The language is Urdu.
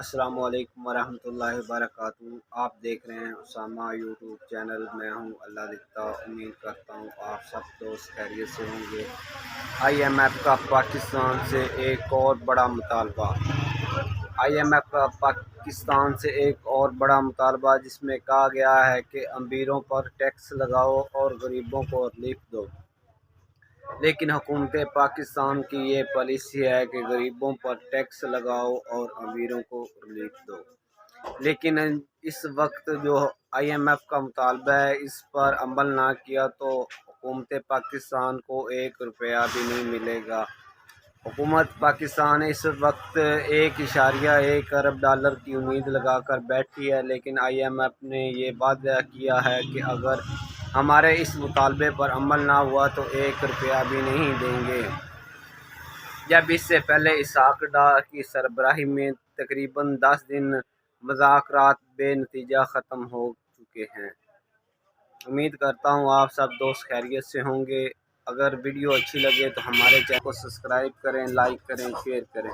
السلام علیکم ورحمۃ اللہ وبرکاتہ۔ آپ دیکھ رہے ہیں اسامہ یوٹیوب چینل۔ میں ہوں اللہ لکھتا، امید کرتا ہوں آپ سب دوست خیریت سے ہوں گے۔ IMF کا پاکستان سے ایک اور بڑا مطالبہ۔ IMF کا پاکستان سے ایک اور بڑا مطالبہ، جس میں کہا گیا ہے کہ امیروں پر ٹیکس لگاؤ اور غریبوں کو ریلیف دو، لیکن حکومت پاکستان کی یہ پالیسی ہے کہ غریبوں پر ٹیکس لگاؤ اور امیروں کو ریلیف دو۔ لیکن اس وقت جو IMF کا مطالبہ ہے، اس پر عمل نہ کیا تو حکومت پاکستان کو 1 روپیہ بھی نہیں ملے گا۔ حکومت پاکستان اس وقت 1.1 ارب ڈالر کی امید لگا کر بیٹھی ہے، لیکن IMF نے یہ وعدہ کیا ہے کہ اگر ہمارے اس مطالبے پر عمل نہ ہوا تو 1 روپیہ بھی نہیں دیں گے، جب اس سے پہلے اسحاق ڈار کی سربراہی میں تقریباً 10 دن مذاکرات بے نتیجہ ختم ہو چکے ہیں۔ امید کرتا ہوں آپ سب دوست خیریت سے ہوں گے۔ اگر ویڈیو اچھی لگے تو ہمارے چینل کو سبسکرائب کریں، لائک کریں، شیئر کریں۔